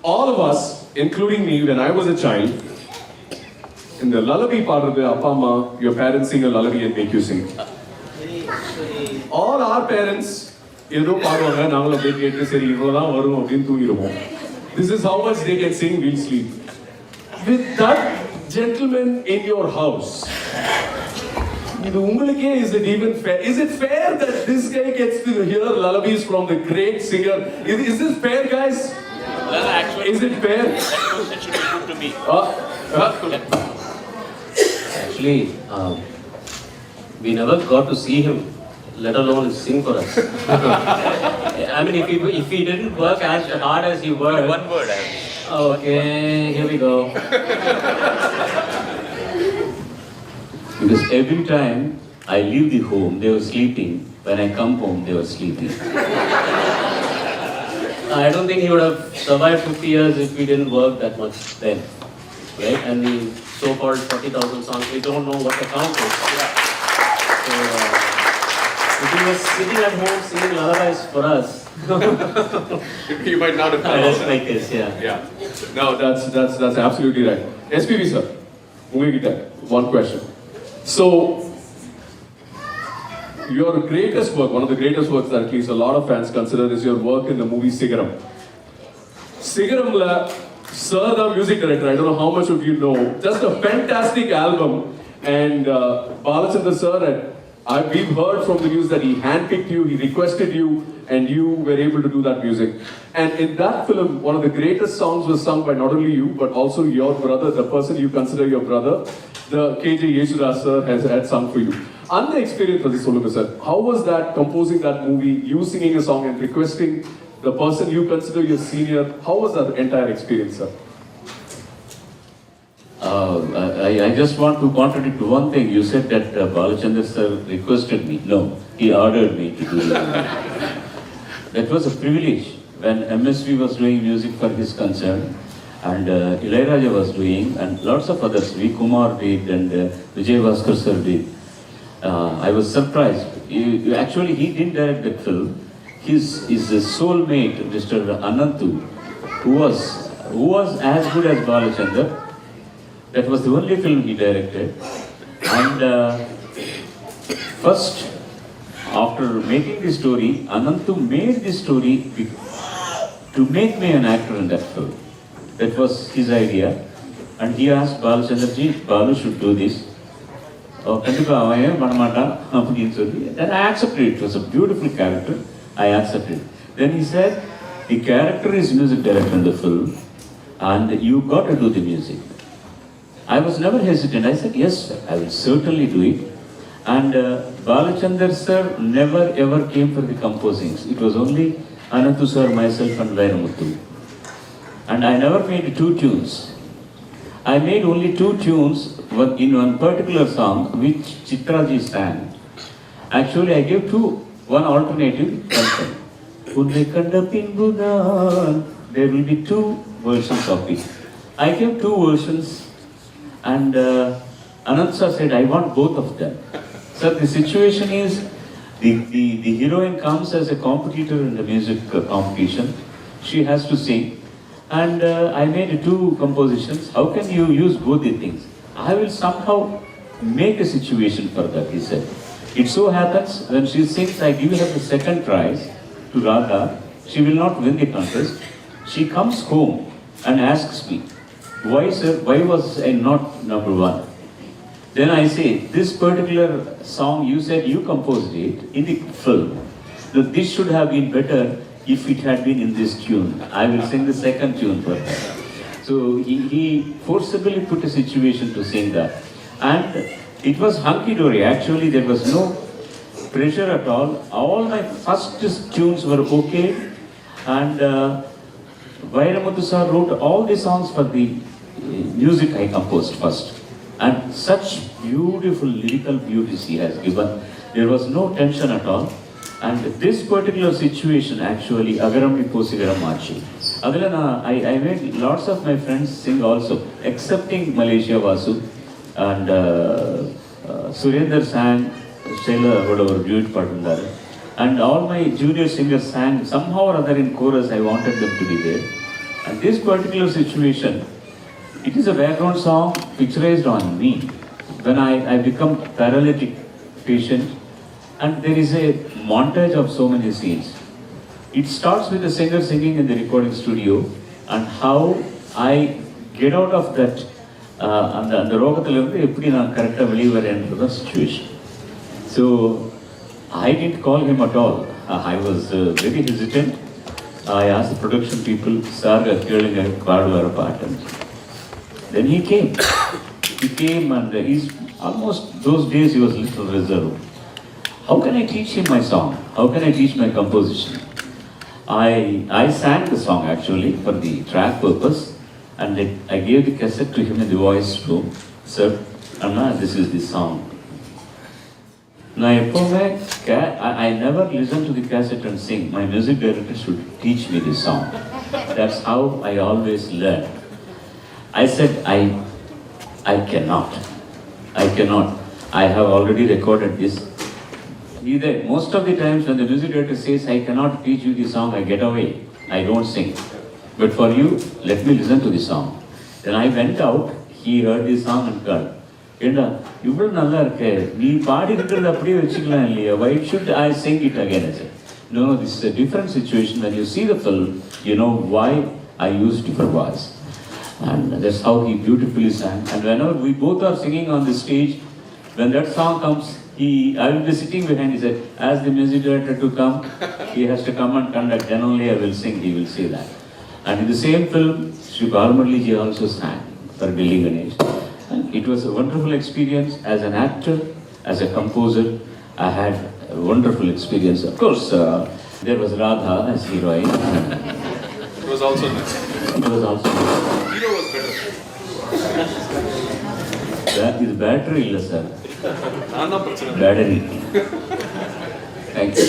all of us, including me, when I was a child, in the lullaby part of the Appa Amma, your parents sing a lullaby and make you sing. All our parents, ஏதோ பாடுவாங்க நாங்களும் அப்படியே கேட்டு சரி இவ்வளோதான் வரும் அப்படின்னு தூங்கிடுவோம். This is how much they can sing, we'll sleep. With that gentleman in your house, இது உங்களுக்கே is it even fair? Is it fair that this guy gets to hear lullabies from the great singer? Is this fair, guys? Actually, is it fair? That question should be put to me. Actually, we never got to see him, let alone sing for us. I mean, if he didn't work as hard as he worked. One word. Okay, here we go. Because every time I leave the home, they were sleeping. When I come home, they were sleeping. I don't think he would have survived 50 years if we didn't work that much then. Right? And the so-called 40,000 songs, we don't know what the count is. So, if he was sitting at home singing lullabies for us, You might not have I done just like this, yeah. Yeah. No, that's absolutely right. SPV sir, உங்ககிட்ட one question. So, your greatest work, one of the greatest works that at least a lot of fans consider is your work in the movie Sigaram. Sigaramla, sir, the music director, I don't know how much of you know, just a fantastic album. And Balachandra sir, we've heard from the news that he handpicked you, he requested you, and you were able to do that music. And in that film, one of the greatest songs was sung by not only you, but also your brother, the person you consider your brother, the KJ Yesudas sir had sung for you. And the experience was this, sir. How was that, composing that movie, you singing a song and requesting the person you consider your senior? How was that entire experience, sir? I just want to contradict one thing. You said that Balachandra sir requested me. No, he ordered me to do that. That was a privilege when MSV was doing music for his concern, and Ilaiyaraaja was doing, and lots of others. V. Kumar did, and Vijay Bhaskar sir did. I was surprised. Actually, he didn't direct that film. His soulmate, Mr. Anantu, who was as good as Balachandra. That was the only film he directed. And first, after making the story, Anantu made the story to make me an actor in that film. That was his idea. And he asked Balachandra ji, Balu should do this. Then I accepted it. It was a beautiful character. I accepted. Then he said, the character is music director in the film, and you got to do the music. I was never hesitant. I said, yes, sir, I will certainly do it. And Balachandra sir never ever came for the composings. It was only Anantu sir, myself, and Vairamuthu. And I never made 2 tunes. I made only 2 tunes in one particular song which Chitraji sang. Actually, I gave 2. One alternative. There will be 2 versions of it. I gave 2 versions. And Anant sir said, I want both of them. So the situation is, the heroine comes as a competitor in the music competition. She has to sing. And I made 2 compositions. How can you use both the things? I will somehow make a situation for that, he said. It so happens, when she sings, I give her the second prize to Radha. She will not win the contest. She comes home and asks me, why sir, why was I not number 1? Then I say, this particular song you said you composed it in the film. That this should have been better if it had been in this tune. I will sing the second tune for her. So he forcibly put a situation to sing that. And it was hunky-dory. Actually, there was no pressure at all. All my first tunes were okay. And Vairamuthu sir wrote all the songs for the music I composed first. And such beautiful lyrical beauties he has given. There was no tension at all. And this particular situation actually, Agaram Nipo Sigaram Machi. I made lots of my friends sing also, excepting Malaysia Vasu. And Surendra sang, Sheila, whatever, duet partner. And all my junior singers sang somehow or other in chorus. I wanted them to be there. And this particular situation, it is a background song picturized on me when I become paralytic patient, and there is a montage of so many scenes. It starts with the singer singing in the recording studio and how I get out of that அந்த ரோகத்திலிருந்து எப்படி நான் கரெக்டாக வெளியே வரேன்றது situation. So I didn't call him at all. I was very hesitant. I asked the production people, "Sir, கேளுங்க பாடுவார பாட்டு." Then he came. He came and he's almost those days he was a little reserved. How can I teach him my song? How can I teach my composition? I sang the song actually for the track purpose, and I gave the cassette to him in the voice room. Sir, Anna, this is the song. Now, I never listened to the cassette and sing. My music director should teach me this song. That's how I always learn. I said, I cannot. I have already recorded this. Either most of the times when the music director says, I cannot teach you the song, I get away. I don't sing. But for you, let me listen to the song. Then I went out, he heard the song and called. ஏண்டா இவ்வளோ நல்லா இருக்கு, நீ பாடி இருக்கிறது அப்படியே வச்சுக்கலாம் இல்லையா, why should I sing it again? I said, no, this is a different situation. When you see the film, you know why I use different voice. And that's how he beautifully sang. And whenever we both are singing on the stage, when that song comes, I will be sitting behind. He said, as the music director to come, he has to come and conduct. Then only I will sing. He will say that. And in the same film, Sri Balamurali ji also sang for Delhi Ganesh. And it was a wonderful experience as an actor, as a composer. I had a wonderful experience. Of course, there was Radha as heroine. It was also nice. It was also nice. Hero was better. That is battery, sir. நான் தான் பிரச்சனை. Battery. Thank you.